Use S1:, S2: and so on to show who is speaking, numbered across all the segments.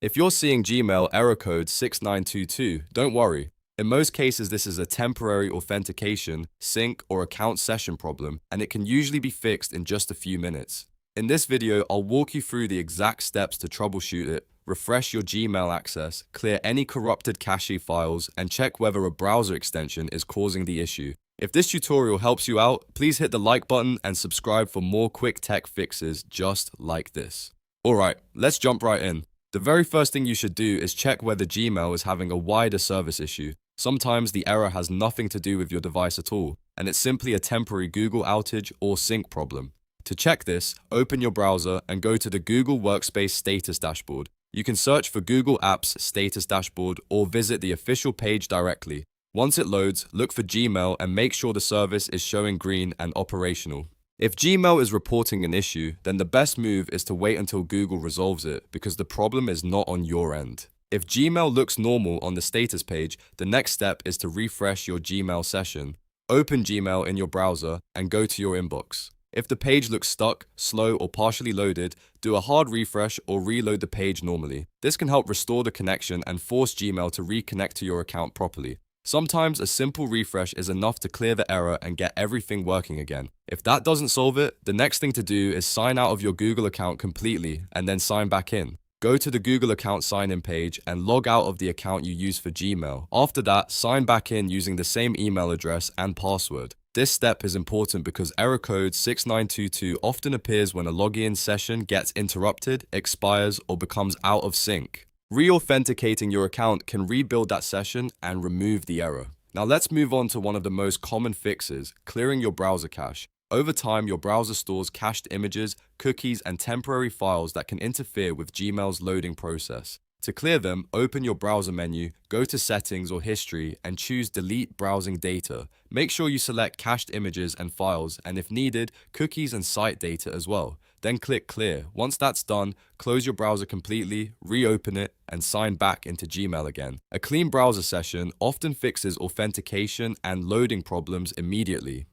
S1: If you're seeing Gmail error code 6922, don't worry. In most cases, this is a temporary authentication, sync, or account session problem, and it can usually be fixed in just a few minutes. In this video, I'll walk you through the exact steps to troubleshoot it, refresh your Gmail access, clear any corrupted cache files, and check whether a browser extension is causing the issue. If this tutorial helps you out, please hit the like button and subscribe for more quick tech fixes just like this. Alright, let's jump right in. The very first thing you should do is check whether Gmail is having a wider service issue. Sometimes the error has nothing to do with your device at all, and it's simply a temporary Google outage or sync problem. To check this, open your browser and go to the Google Workspace status dashboard. You can search for Google Apps status dashboard or visit the official page directly. Once it loads, look for Gmail and make sure the service is showing green and operational. If Gmail is reporting an issue, then the best move is to wait until Google resolves it because the problem is not on your end. If Gmail looks normal on the status page, the next step is to refresh your Gmail session. Open Gmail in your browser and go to your inbox. If the page looks stuck, slow, or partially loaded, do a hard refresh or reload the page normally. This can help restore the connection and force Gmail to reconnect to your account properly. Sometimes a simple refresh is enough to clear the error and get everything working again. If that doesn't solve it, the next thing to do is sign out of your Google account completely and then sign back in. Go to the Google account sign-in page and log out of the account you use for Gmail. After that, sign back in using the same email address and password. This step is important because error code 6922 often appears when a login session gets interrupted, expires, or becomes out of sync. Re-authenticating your account can rebuild that session and remove the error. Now let's move on to one of the most common fixes, clearing your browser cache. Over time, your browser stores cached images, cookies, and temporary files that can interfere with Gmail's loading process. To clear them, open your browser menu, go to Settings or History, and choose Delete Browsing Data. Make sure you select cached images and files, and if needed, cookies and site data as well. Then click Clear. Once that's done, close your browser completely, reopen it, and sign back into Gmail again. A clean browser session often fixes authentication and loading problems immediately.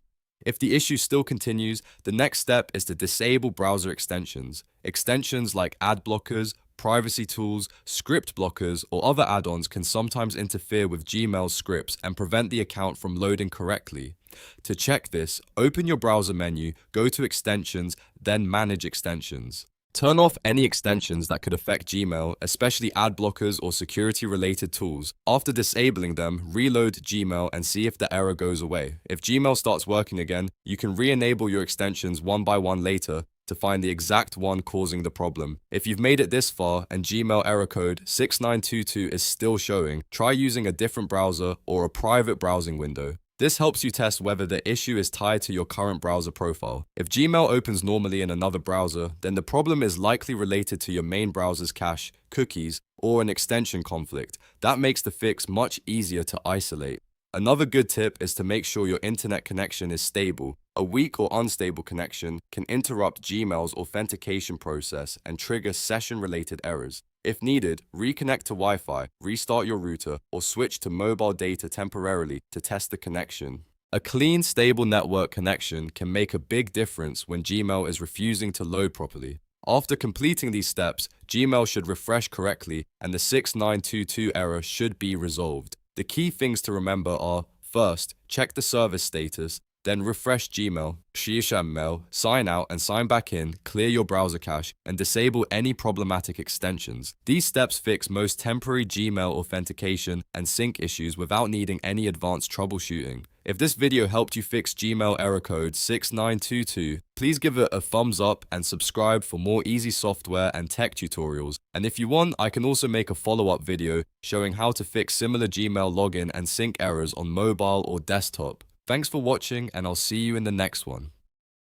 S1: If the issue still continues, the next step is to disable browser extensions. Extensions like ad blockers, privacy tools, script blockers, or other add-ons can sometimes interfere with Gmail's scripts and prevent the account from loading correctly. To check this, open your browser menu, go to Extensions, then Manage Extensions. Turn off any extensions that could affect Gmail, especially ad blockers or security-related tools. After disabling them, reload Gmail and see if the error goes away. If Gmail starts working again, you can re-enable your extensions one by one later to find the exact one causing the problem. If you've made it this far and Gmail error code 6922 is still showing, try using a different browser or a private browsing window. This helps you test whether the issue is tied to your current browser profile. If Gmail opens normally in another browser, then the problem is likely related to your main browser's cache, cookies, or an extension conflict. That makes the fix much easier to isolate. Another good tip is to make sure your internet connection is stable. A weak or unstable connection can interrupt Gmail's authentication process and trigger session-related errors. If needed, reconnect to Wi-Fi, restart your router, or switch to mobile data temporarily to test the connection. A clean, stable network connection can make a big difference when Gmail is refusing to load properly. After completing these steps, Gmail should refresh correctly and the 6922 error should be resolved. The key things to remember are, first, check the service status, then refresh Gmail, sign out and sign back in, clear your browser cache, and disable any problematic extensions. These steps fix most temporary Gmail authentication and sync issues without needing any advanced troubleshooting. If this video helped you fix Gmail error code 6922, please give it a thumbs up and subscribe for more easy software and tech tutorials. And if you want, I can also make a follow-up video showing how to fix similar Gmail login and sync errors on mobile or desktop. Thanks for watching, and I'll see you in the next one.